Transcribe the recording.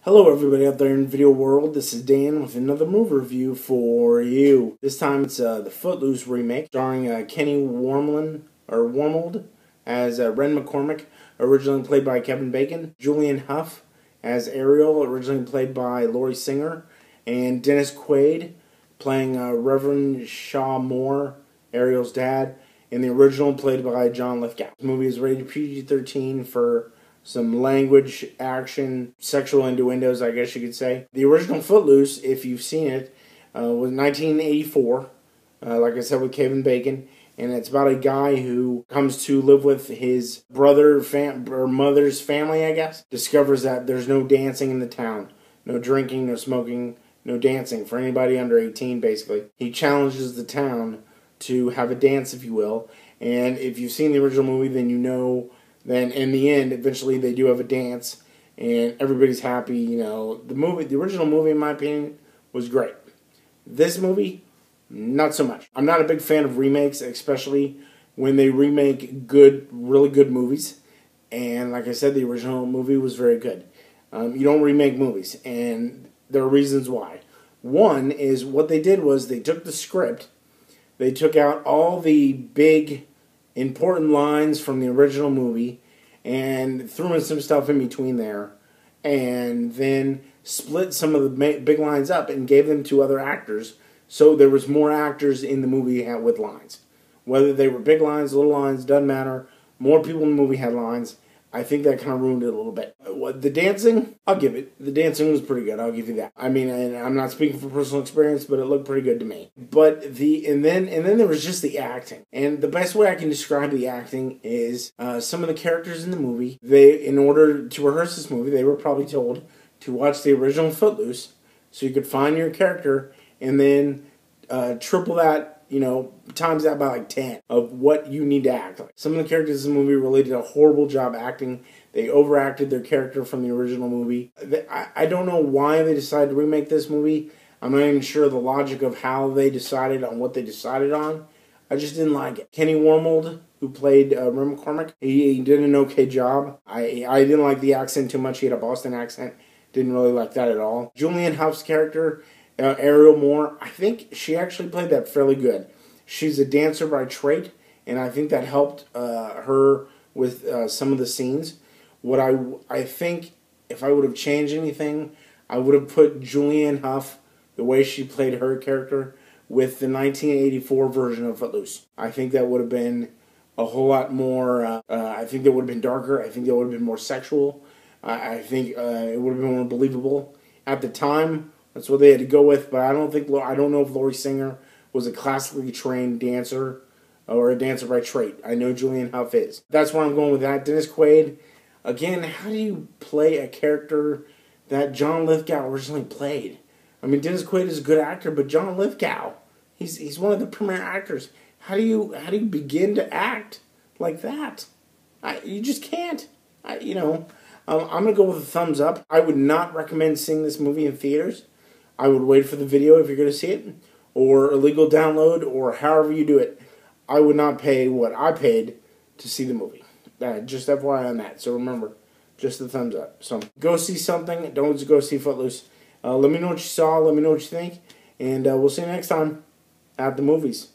Hello everybody out there in the video world, this is Dane with another movie review for you. This time it's the Footloose remake, starring Kenny Warmold as Ren MacCormack, originally played by Kevin Bacon, Julianne Hough as Ariel, originally played by Laurie Singer, and Dennis Quaid playing Reverend Shaw Moore, Ariel's dad, in the original played by John Lithgow. The movie is rated PG-13 for some language, action, sexual innuendos, I guess you could say. The original Footloose, if you've seen it, was 1984, like I said, with Kevin Bacon. And it's about a guy who comes to live with his brother or mother's family, I guess. Discovers that there's no dancing in the town. No drinking, no smoking, no dancing for anybody under 18, basically. He challenges the town to have a dance, if you will. And if you've seen the original movie, then you know then in the end, eventually they do have a dance, and everybody's happy. You know, the original movie, in my opinion, was great. This movie, not so much. I'm not a big fan of remakes, especially when they remake really good movies. And like I said, the original movie was very good. You don't remake movies, and there are reasons why. One is what they did was they took the script, they took out all the big important lines from the original movie and threw in some stuff in between there, and then split some of the big lines up and gave them to other actors, so there was more actors in the movie with lines. Whether they were big lines, little lines, doesn't matter. More people in the movie had lines. I think that kind of ruined it a little bit. The dancing, I'll give it. The dancing was pretty good. I'll give you that. I mean, and I'm not speaking from personal experience, but it looked pretty good to me. But and then there was just the acting. And the best way I can describe the acting is some of the characters in the movie. In order to rehearse this movie, they were probably told to watch the original Footloose, so you could find your character and then triple that. You know, times that by like 10 of what you need to act like. Some of the characters in the movie really did a horrible job acting. They overacted their character from the original movie. I don't know why they decided to remake this movie. I'm not even sure the logic of how they decided on what they decided on. I just didn't like it. Kenny Warmold, who played Ren MacCormack, he did an okay job. I didn't like the accent too much. He had a Boston accent. Didn't really like that at all. Julianne Hough's character, Ariel Moore, I think she actually played that fairly good. She's a dancer by trade, and I think that helped her with some of the scenes. What I think, if I would have changed anything, I would have put Julianne Hough, the way she played her character, with the 1984 version of Footloose. I think that would have been a whole lot more, I think that would have been darker. I think that would have been more sexual. I think it would have been more believable. At the time, that's what they had to go with, but I don't know if Laurie Singer was a classically trained dancer or a dancer by trade. I know Julianne Hough is. That's where I'm going with that. Dennis Quaid, again, how do you play a character that John Lithgow originally played? I mean, Dennis Quaid is a good actor, but John Lithgow, he's one of the premier actors. How do you begin to act like that? You just can't. I'm going to go with a thumbs up. I would not recommend seeing this movie in theaters. I would wait for the video if you're going to see it, or illegal download, or however you do it. I would not pay what I paid to see the movie. Just FYI on that. So remember, just the thumbs up. So go see something. Don't just go see Footloose. Let me know what you saw. Let me know what you think. And we'll see you next time at the movies.